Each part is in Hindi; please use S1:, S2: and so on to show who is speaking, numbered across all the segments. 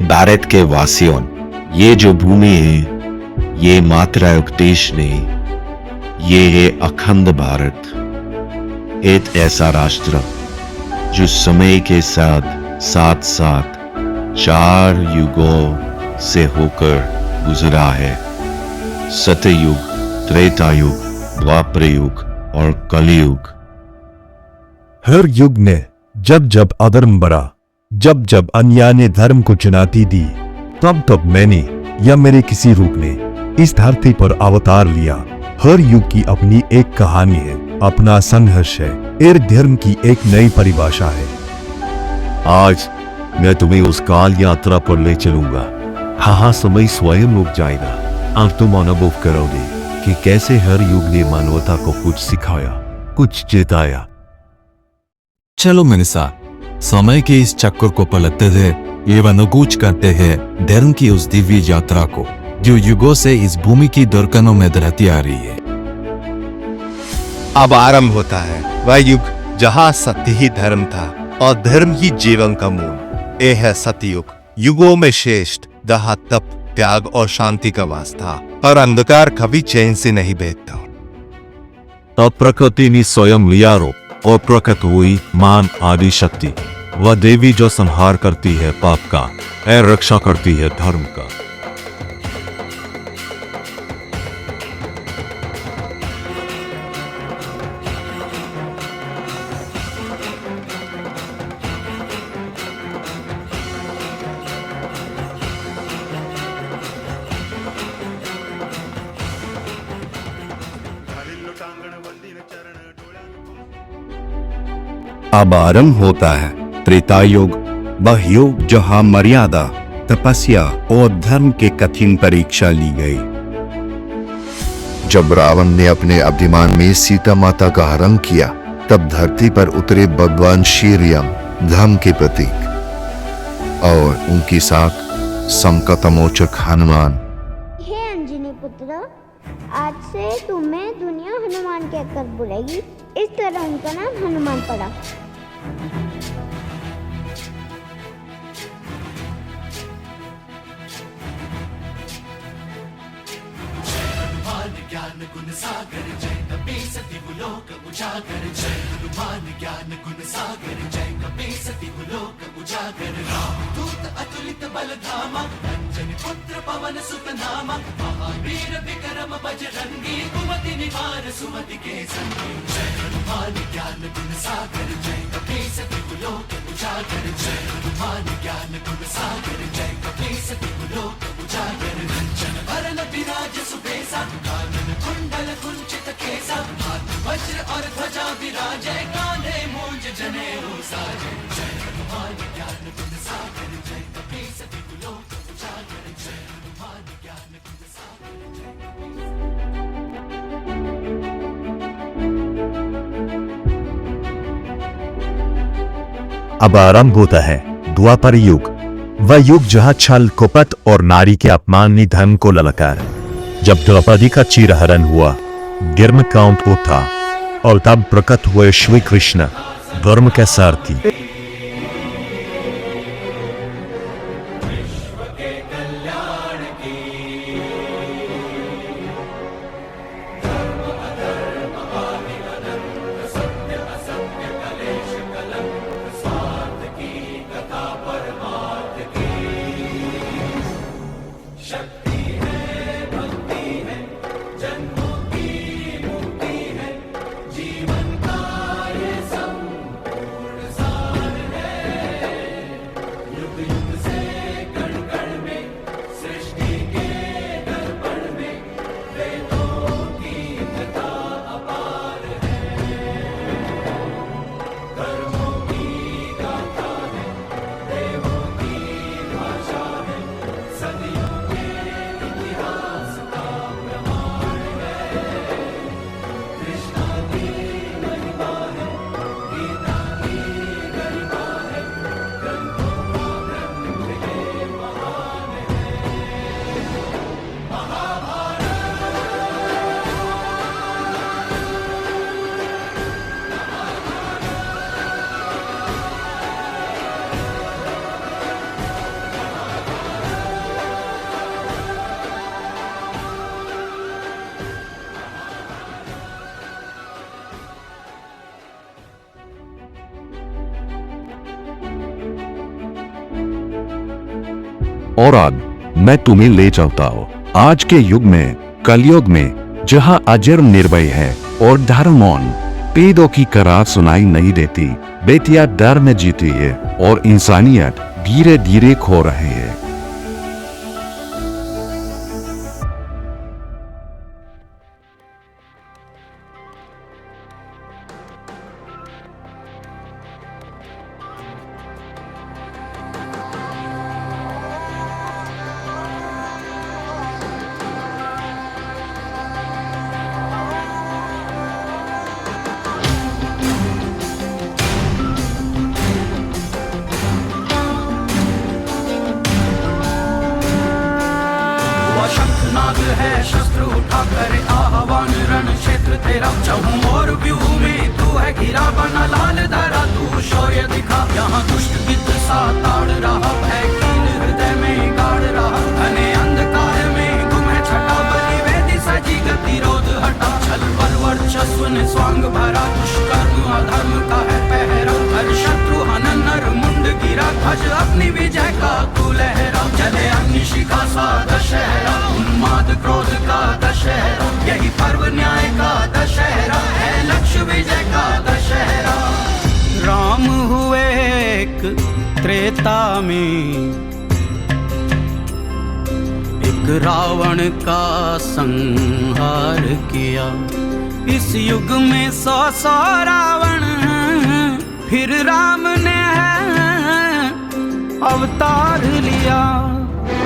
S1: भारत के वासियों, ये जो भूमि है ये मात्र एक देश नहीं, ये है अखंड भारत, एक ऐसा राष्ट्र जो समय के साथ साथ साथ 4 युगों से होकर गुजरा है। सत्ययुग, त्रेता युग, द्वापर युग और कलयुग।
S2: हर युग ने जब जब अधर्म बढ़ा, जब जब अन्याय ने धर्म को चुनौती दी, तब तब मैंने या मेरे किसी रूप ने इस धरती पर अवतार लिया। हर युग की अपनी एक कहानी है, अपना संघर्ष है, एक धर्म की एक नई परिभाषा है।
S3: आज मैं तुम्हें उस काल यात्रा पर ले चलूंगा। हाँ, समय स्वयं रुक जाएगा। अब तुम अनुभव करोगे कि कैसे हर युग ने मानवता को कुछ सिखाया, कुछ जिताया।
S4: चलो मेरे साथ समय के इस चक्कर को पलटते हैं एवं अनुकूच करते हैं धर्म की उस दिव्य यात्रा को जो युगों से इस भूमि की धड़कनों में दहती आ रही है।
S5: अब आरंभ होता है वह युग जहां सत्य ही धर्म था और धर्म ही जीवन का मूल। ये है सतयुग, युगों में श्रेष्ठ, जहां तप, त्याग और शांति का वास था और अंधकार कभी चैन से नहीं बैठता।
S3: तब प्रकृति ने स्वयं लिया रूप और प्रकट हुई मान आदि शक्ति, वह देवी जो संहार करती है पाप का और रक्षा करती है धर्म का।
S6: अब आरंभ होता है त्रेता युग, वह युग जहां मर्यादा, तपस्या और धर्म के कठिन परीक्षा ली गई।
S7: जब रावण ने अपने अभिमान में सीता माता का हरण किया, तब धरती पर उतरे भगवान श्री राम, धर्म के प्रतीक, और उनकी साख संकटमोचक हनुमान।
S8: हे अंजनी पुत्र, आज से तुम्हें दुनिया हनुमान कहकर बुलाएगी। इस तरह उनका नाम हनुमान पड़ा।
S9: ज्ञान गुण सागर जय कपी सती लोक उजागर, जय हनुमान ज्ञान गुण सागर जय कपी सती लोक उजागर। दूत अतुलित बल धामा, अंजनी पुत्र पवन सुत नामा, महावीर विक्रम बजरंगी, कुमति निवार सुमति के संगी। जय हनुमान ज्ञान गुण सागर जय कपी सती लोक उजागर, जय हनुमान ज्ञान गुण सागर जय कपी सती लोक उजागर। कंचन वरण विराज सुबेसा, कानन कुंडल कुंचित केसा, हाथ वज्र और ध्वजा विराजै, कांधे मूंज जनेऊ साजै। जय हनुमान ज्ञान गुण सागर जय कपी सती लोक उजागर, जय हनुमान ज्ञान गुण सागर जय कपी।
S2: अब आरंभ होता है द्वापर युग, वह युग जहां छल, कपट और नारी के अपमान ने धर्म को ललकार। जब द्रौपदी का चीरहरण हुआ, गिर्म कांप उठा और तब प्रकट हुए श्री कृष्ण, धर्म के सारथी।
S6: और अब मैं तुम्हें ले चलता हूँ आज के युग में, कलयुग में, जहाँ अजर निर्भय है और धर्मौन पेदों की करार सुनाई नहीं देती। बेटियां डर में जीती है और इंसानियत धीरे धीरे खो रही है।
S9: शंखनाद है शस्त्र उठा कर आह्वान, रण क्षेत्र तेरा चहूं और व्यूह में तू है घिरा बना लाल धरा तू शौर्य दिखा। यहाँ दुष्ट गिद्ध सा ताड़ रहा, भय कीन हृदय में गाड़ रहा। घने अंधकार में गुम है छटा, बलि वेदी सजी गतिरोध हटा। छल बल वर्चस्व ने स्वांग भरा, दुष्कर्म अधर्म का है पहरा। हर शत्रु हनन नर मुंड गिरा, ध्वज अपनी विजय का तू लहरा। चले अग्निशिखा सा दशहरा, उन्माद क्रोध का दशहरा। यही पर्व न्याय का दशहरा है, लक्ष्य विजय का दशहरा। राम हुए एक त्रेता में, एक रावण का संहार किया। इस युग में 100 रावण, फिर राम ने अवतार लिया।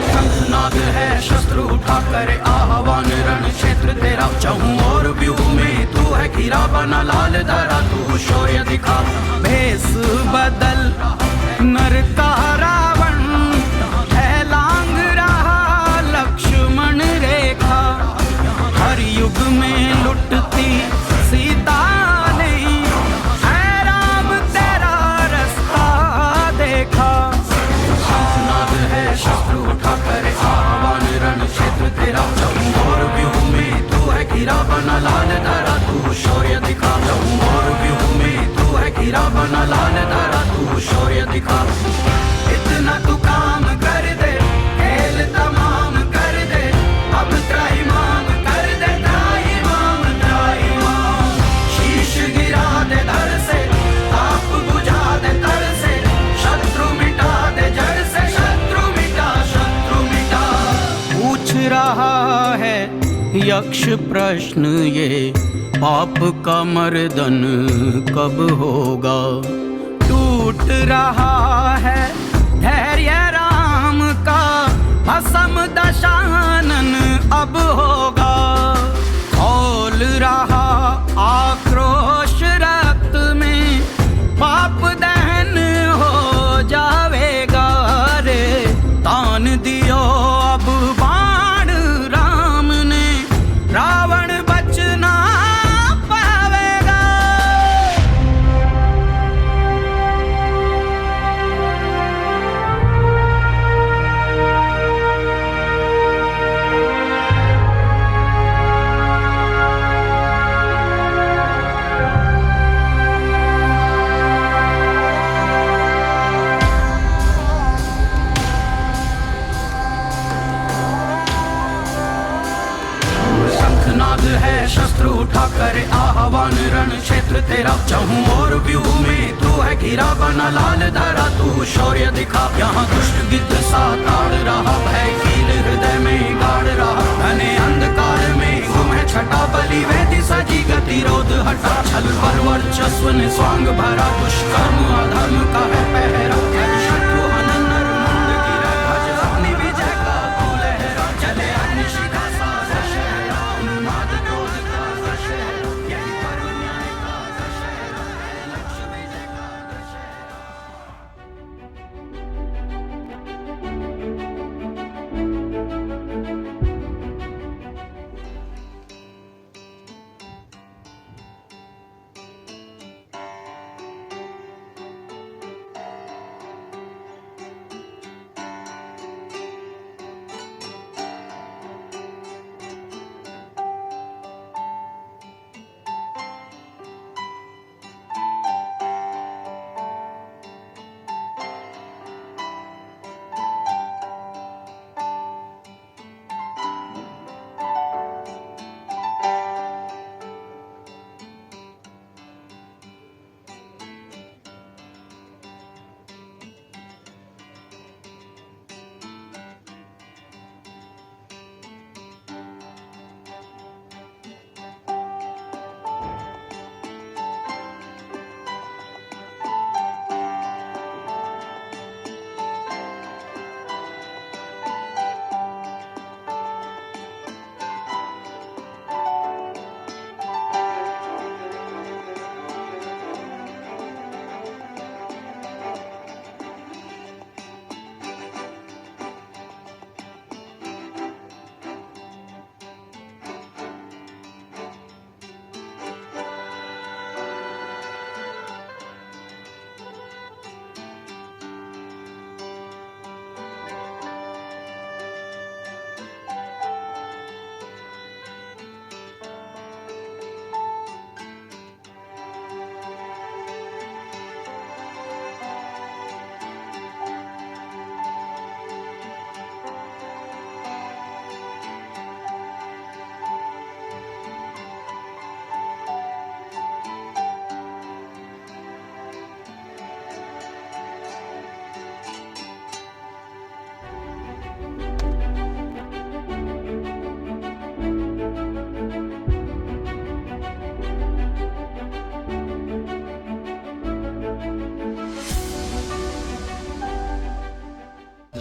S9: शंखनाद है शस्त्र उठा कर आह्वान, रण क्षेत्र तेरा चहूं और व्यूह में तू है घिरा बना लाल धरा तू शौर्य दिखा। भेष बदल नर का रावण है लांग रहा लक्ष्मण रेखा। हर युग में लुटती सीता नहीं, है राम तेरा रास्ता देखा। शंखनाद है शस्त्र उठा कर आह्वान, रण क्षेत्र तेरा चहूं और व्यूह में तू है घिरा बना लाल धरा तू शौर्य दिखा। चहूं और व्यूह में तू है घिरा बना लाल धरा तू शौर्य दिखा। इतना तू काम कर दे, खेल तमाम कर दे। अब त्राहिमाम कर दे, त्राहिमाम त्राहिमाम। शीश गिरा दे धर से, ताप बुझा दे तर से। शत्रु मिटा दे जड़ से, शत्रु मिटा शत्रु मिटा। पूछ रहा है यक्ष प्रश्न ये, पाप का मर्दन कब होगा। टूट रहा है धैर्य राम का, भस्म दशानन अब होगा। खौल रहा आक्रोश रक्त में, पाप दहन हो जावेगा रे। तान दियो अब बाण राम ने, रावण बचना पावेगा। शंखनाद है शस्त्र उठा कर आह्वान, रण क्षेत्र तेरा चहूं और व्यूह में तू है घिरा बना लाल धरा तू शौर्य दिखा। यहाँ दुष्ट गिद्ध सा ताड़ रहा, भय कील हृदय में गाड़ रहा। घने अंधकार में गुम है छटा, बलि वेदी सजी गतिरोध हटा। छल बल वर्चस्व ने स्वांग भरा, दुष्कर्म अधर्म का है पहरा। शत्रु हनन नर मुंड गिरा, ध्वज अपनी विजय का तू लहरा। चले अग्निशिखा सा दशहरा, उन्माद क्रोध का दशहरा। यही पर्व न्याय का दशहरा है, लक्ष्य विजय का दशहरा।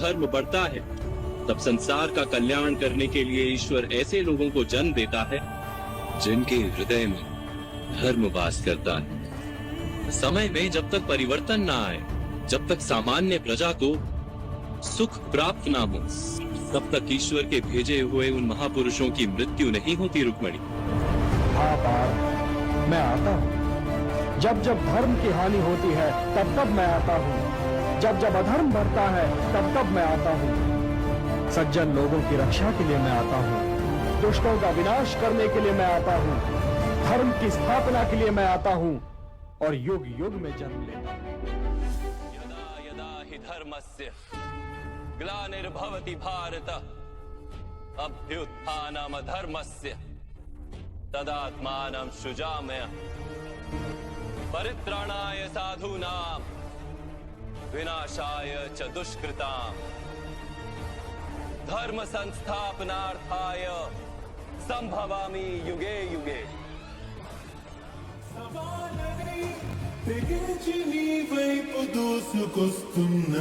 S10: धर्म बढ़ता है तब संसार का कल्याण करने के लिए ईश्वर ऐसे लोगों को जन्म देता है जिनके हृदय में धर्म वास करता है। समय में जब तक परिवर्तन ना आए, जब तक सामान्य प्रजा को सुख प्राप्त ना हो, तब तक ईश्वर के भेजे हुए उन महापुरुषों की मृत्यु नहीं होती। रुक्मणी,
S11: हाँ पार्थ, मैं आता हूँ। जब जब धर्म की हानि होती है तब तब मैं आता हूँ। जब जब अधर्म बढ़ता है तब तब मैं आता हूँ। सज्जन लोगों की रक्षा के लिए मैं आता हूँ। दुष्टों का विनाश करने के लिए मैं आता हूँ। धर्म की स्थापना के लिए मैं आता हूँ और युग युग में जन्म लेता हूँ।
S10: यदा यदा हि धर्मस्य ग्लानिर्भवति भारत अभ्युत्थानम् धर्मस्य तदात्मानं सृजाम्यहम् परित्राणाय साधूनां विनाशाय च दुष्कृतां धर्म संस्थापनार्थाय संभवामि युगे युगे।
S9: తెగించి నీ వైపు దూసుకొస్తున్న